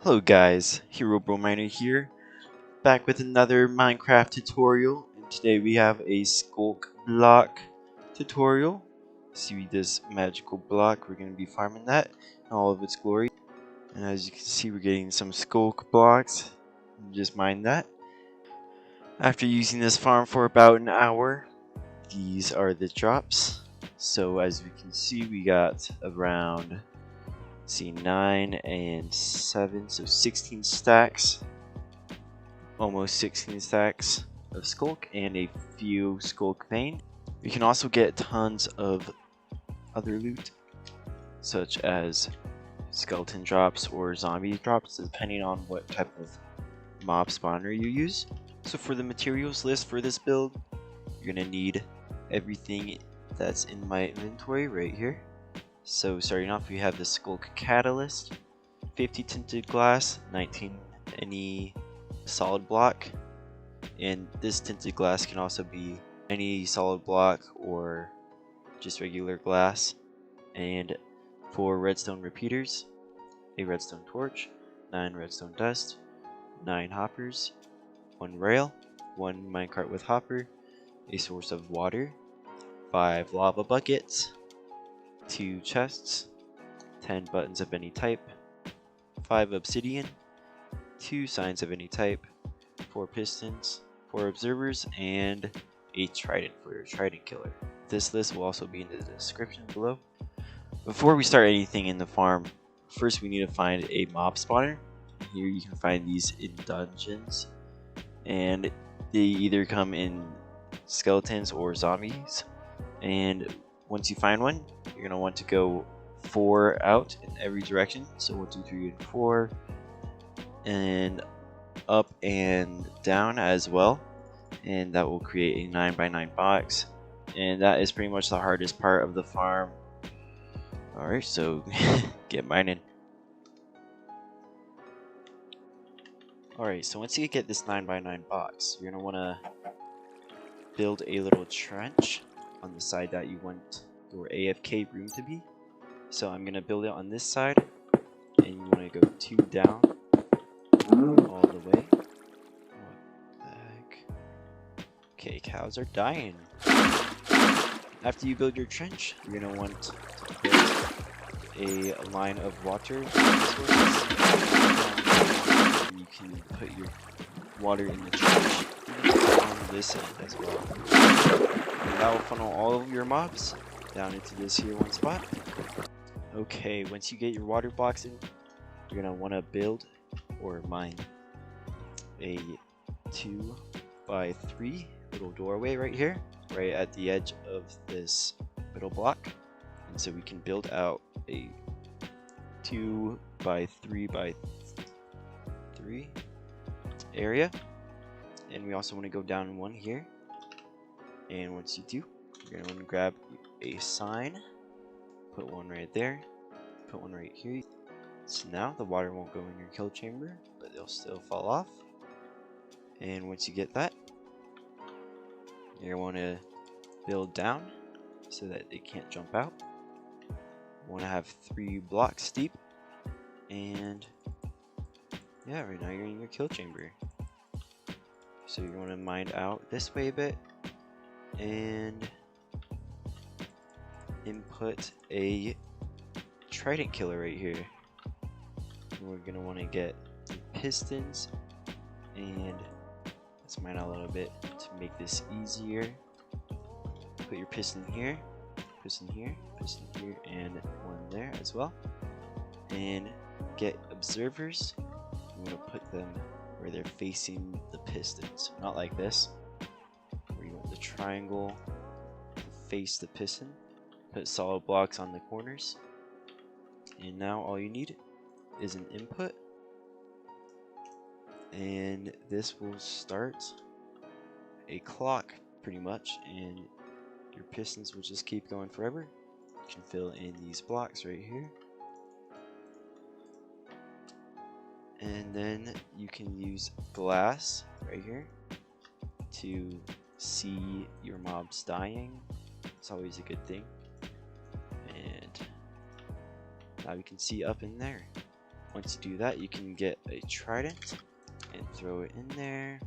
Hello guys, Hero Bro Miner here, back with another Minecraft tutorial, and today we have a Sculk block tutorial. See this magical block, we're going to be farming that in all of its glory. And as you can see, we're getting some Sculk blocks, just mine that. After using this farm for about an hour, these are the drops. So as we can see, we got around 9 and 7, so 16 stacks, almost 16 stacks of Sculk and a few Sculk vein. We can also get tons of other loot, such as skeleton drops or zombie drops, depending on what type of mob spawner you use. So for the materials list for this build, you're gonna need everything that's in my inventory right here. So starting off, we have the Sculk Catalyst, 50 tinted glass, 19 any solid block, and this tinted glass can also be any solid block or just regular glass. And for redstone repeaters, a redstone torch, 9 redstone dust, 9 hoppers, 1 rail, 1 minecart with hopper, a source of water, 5 lava buckets, 2 chests, 10 buttons of any type, 5 obsidian, 2 signs of any type, 4 pistons, 4 observers, and a trident for Trident Killer. This list will also be in the description below. Before we start anything in the farm, first we need to find a mob spawner. Here you can find these in dungeons, and they either come in skeletons or zombies. And once you find one, you're going to want to go 4 out in every direction. So 1, 2, 3, and 4. And up and down as well. And that will create a 9x9 box. And that is pretty much the hardest part of the farm. Alright, so get mining. Alright, so once you get this 9x9 box, you're going to want to build a little trench on the side that you want your AFK room to be. So I'm gonna build it on this side, and you want to go 2 down all the way. What the heck? Okay, cows are dying. After you build your trench, you're gonna want to build a line of water sources. You can put your water in the trench on this end as well. And that will funnel all of your mobs down into this here one spot. Okay, once you get your water blocks in, you're gonna want to build or mine a 2x3 little doorway right here, right at the edge of this middle block. And so we can build out a 2x3x3 area. And we also want to go down one here. And once you do, you're going to want to grab a sign, put one right there, put one right here. So now the water won't go in your kill chamber, but they'll still fall off. And once you get that, you're going to want to build down so that they can't jump out. You want to have 3 blocks deep. And yeah, right now you're in your kill chamber. So you're going to mine out this way a bit and input a Trident Killer right here. And we're going to want to get the pistons, and let's mine out a little bit to make this easier. Put your piston here, piston here, piston here, and one there as well. And get observers. I'm going to put them where they're facing the pistons, not like this, where you want the triangle to face the piston. Put solid blocks on the corners, and now all you need is an input, and this will start a clock pretty much, and your pistons will just keep going forever. You can fill in these blocks right here. And then you can use glass right here to see your mobs dying. It's always a good thing. And now you can see up in there. once you do that, you can get a trident and throw it in there.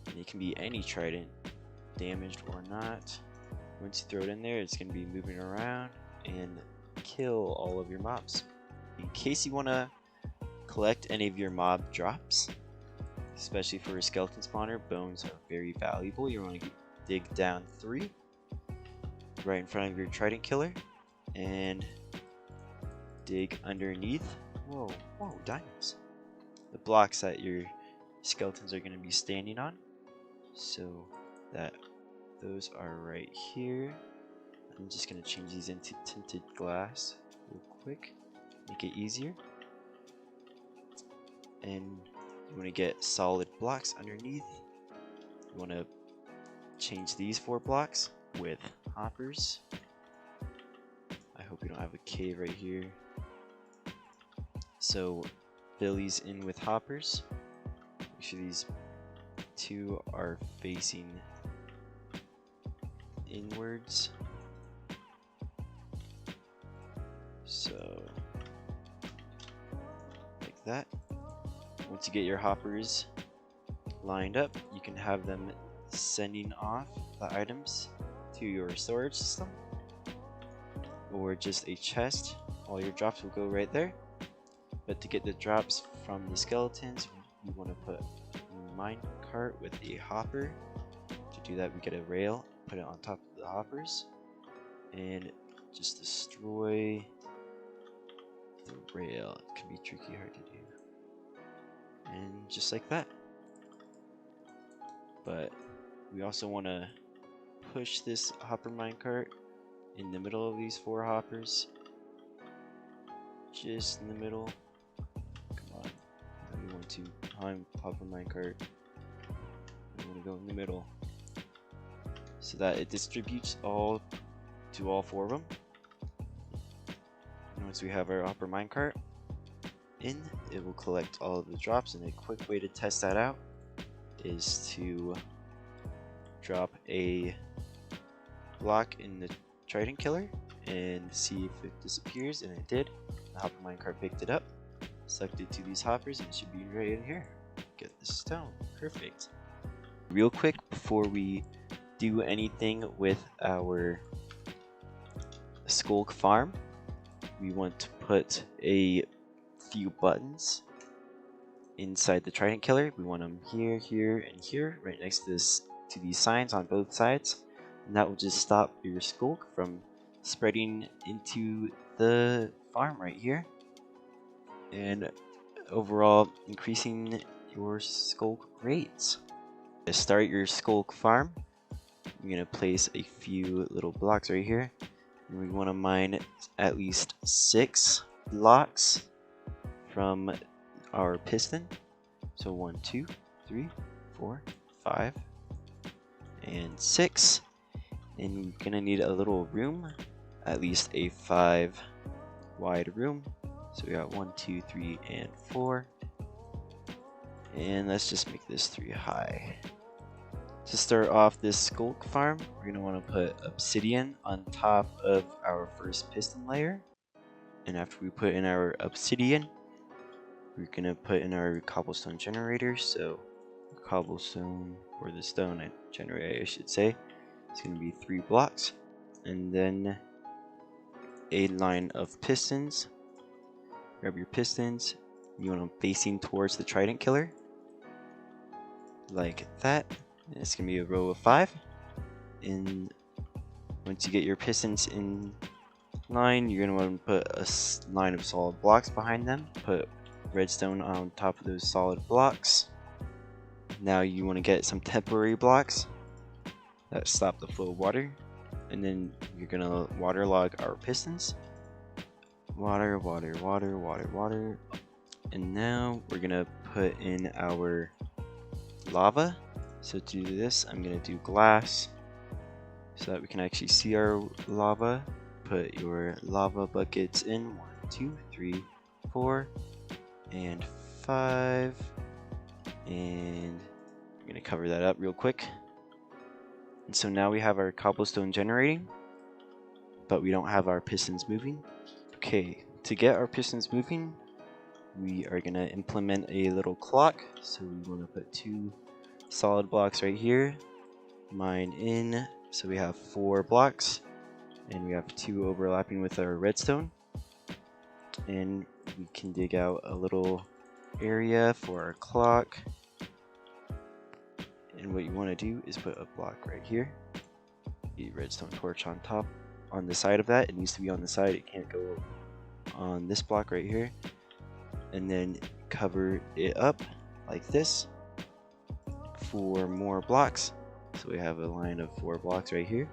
And it can be any trident, damaged or not. Once you throw it in there, it's going to be moving around and kill all of your mobs. In case you want to collect any of your mob drops, especially for a skeleton spawner, bones are very valuable. You want to dig down 3 right in front of your Trident Killer and dig underneath. Whoa, diamonds. The blocks that your skeletons are going to be standing on. So that those are right here. I'm just going to change these into tinted glass real quick, make it easier. And you want to get solid blocks underneath. You want to change these 4 blocks with hoppers. I hope we don't have a cave right here. So fill these in with hoppers. Make sure these 2 are facing inwards. So like that. Once you get your hoppers lined up, you can have them sending off the items to your storage system or just a chest. All your drops will go right there. But to get the drops from the skeletons, we want to put a minecart with a hopper. To do that, we get a rail, put it on top of the hoppers, and just destroy the rail. It can be tricky, hard to do. And just like that. But we also want to push this hopper minecart in the middle of these 4 hoppers. Just in the middle. Come on. We want to hopper minecart. We want to go in the middle so that it distributes all to all 4 of them. And once we have our hopper minecart in, it will collect all of the drops, and a quick way to test that out is to drop a block in the Trident Killer and see if it disappears, and it did. The hopper minecart picked it up, sucked it to these hoppers, and it should be right in here. Get the stone. Perfect. Real quick, before we do anything with our Sculk Farm, we want to put a few buttons inside the Trident Killer. We want them here, here, and here, right next to these signs on both sides, and that will just stop your Sculk from spreading into the farm right here, and overall increasing your Sculk rates. To start your Sculk farm, I'm going to place a few little blocks right here, and we want to mine at least 6 blocks from our piston. So 1, 2, 3, 4, 5, and 6. And we're gonna need a little room, at least a 5 wide room. So we got 1, 2, 3, and 4. And let's just make this 3 high. To start off this Sculk farm, we're gonna want to put obsidian on top of our first piston layer. And after we put in our obsidian, we're gonna put in our cobblestone generator. So cobblestone, or the stone generator I should say, it's gonna be 3 blocks, and then a line of pistons. Grab your pistons, you want them facing towards the Trident Killer like that, and it's gonna be a row of 5. And once you get your pistons in line, you're gonna want to put a line of solid blocks behind them. Put redstone on top of those solid blocks. Now you want to get some temporary blocks that stop the flow of water, and then you're gonna waterlog our pistons. Water, water, water, water, water. And now we're gonna put in our lava. So to do this, I'm gonna do glass so that we can actually see our lava. Put your lava buckets in 1, 2, 3, 4, and 5. And I'm gonna cover that up real quick. And so now we have our cobblestone generating, but we don't have our pistons moving. Okay, to get our pistons moving, we are going to implement a little clock. So we want to put 2 solid blocks right here, mine in, so we have 4 blocks, and we have 2 overlapping with our redstone. And we can dig out a little area for our clock. And what you want to do is put a block right here, the redstone torch on top, on the side of that. It needs to be on the side, it can't go on this block right here. And then cover it up like this for more blocks. So we have a line of 4 blocks right here.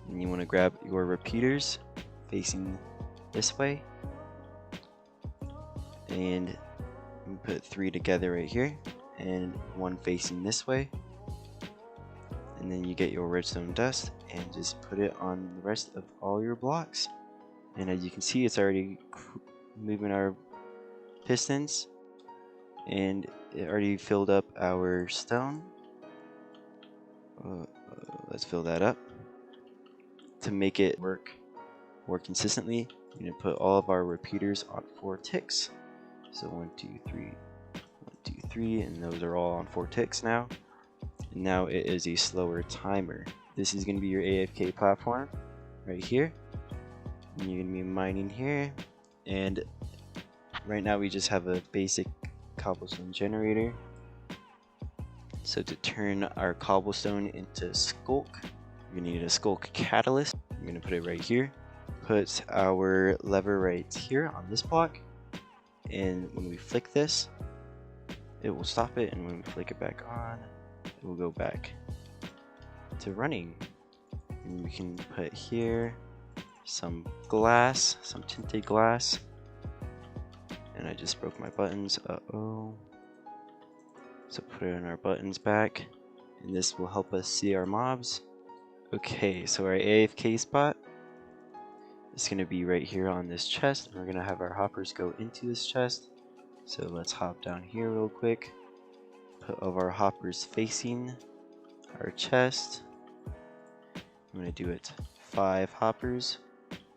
And you want to grab your repeaters facing this way, and you put 3 together right here, and 1 facing this way. And then you get your redstone dust and just put it on the rest of all your blocks. And as you can see, it's already moving our pistons, and it already filled up our stone. Let's fill that up. To make it work more consistently, we're going to put all of our repeaters on 4 ticks. So 1, 2, 3, 1, 2, 3, and those are all on 4 ticks now. And now it is a slower timer. This is going to be your AFK platform right here. And you're going to be mining here. And right now we just have a basic cobblestone generator. So to turn our cobblestone into Sculk, we need a Sculk Catalyst. I'm going to put it right here. Put our lever right here on this block. And when we flick this, it will stop it. And when we flick it back on, it will go back to running. And we can put here some glass, some tinted glass. And I just broke my buttons. Uh-oh. So put it in our buttons back, and this will help us see our mobs. Okay, so our AFK spot is going to be right here on this chest, and we're going to have our hoppers go into this chest. So let's hop down here real quick. Put all of our hoppers facing our chest. I'm going to do it 5 hoppers.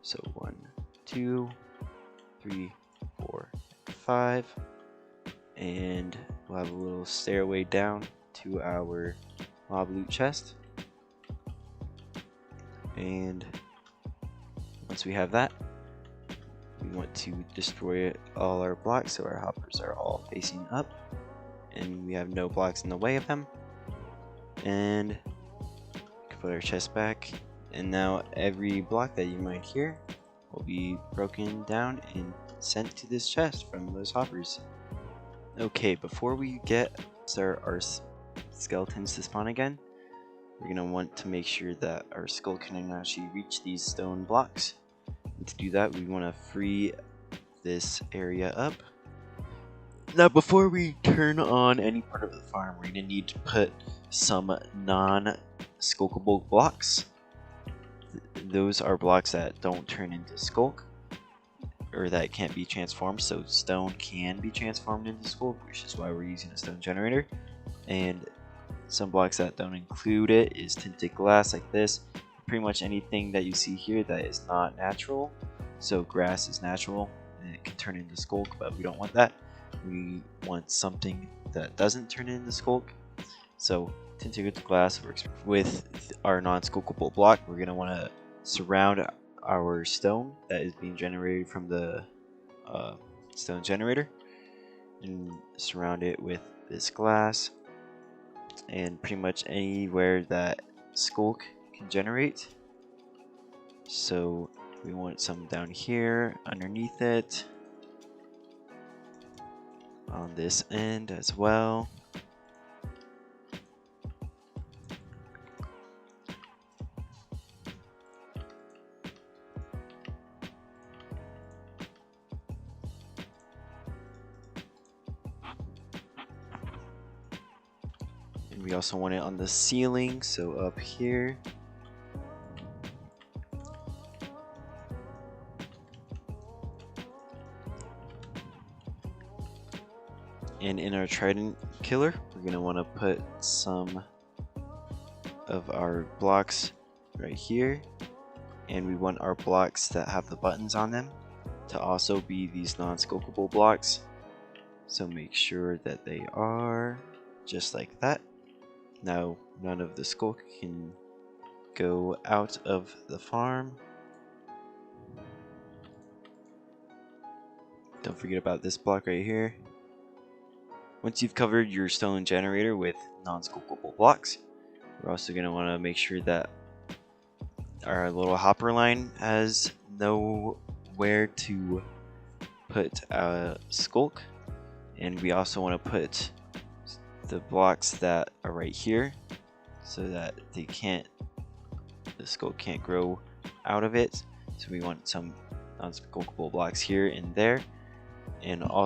So 1, 2, 3, 4, 5. And we'll have a little stairway down to our mob loot chest. And once we have that, we want to destroy all our blocks so our hoppers are all facing up and we have no blocks in the way of them. And put our chest back, and now every block that you mine here will be broken down and sent to this chest from those hoppers. Okay, before we get our skeletons to spawn again, we're going to want to make sure that our skull can actually reach these stone blocks. And to do that, we want to free this area up. Now, before we turn on any part of the farm, we're going to need to put some non-Sculk-able blocks. Those are blocks that don't turn into Sculk, or that can't be transformed. So stone can be transformed into Sculk, which is why we're using a stone generator. And some blocks that don't include it is tinted glass like this. Pretty much anything that you see here that is not natural. So grass is natural and it can turn into Sculk, but we don't want that. We want something that doesn't turn into Sculk. So tinted glass works with our non-Sculk-able block. We're going to want to surround our stone that is being generated from the stone generator, and surround it with this glass, and pretty much anywhere that Sculk can generate. So we want some down here underneath it, on this end as well. And we also want it on the ceiling, so up here. And in our Trident Killer, we're going to want to put some of our blocks right here. And we want our blocks that have the buttons on them to also be these non Sculk-able blocks. So make sure that they are just like that. Now none of the Sculk can go out of the farm. Don't forget about this block right here. Once you've covered your stone generator with non Sculk-able blocks, we're also going to want to make sure that our little hopper line has nowhere to put a Sculk, and we also want to put the blocks that are right here so that the Sculk can't grow out of it. So we want some non-Sculk-able blocks here and there, and also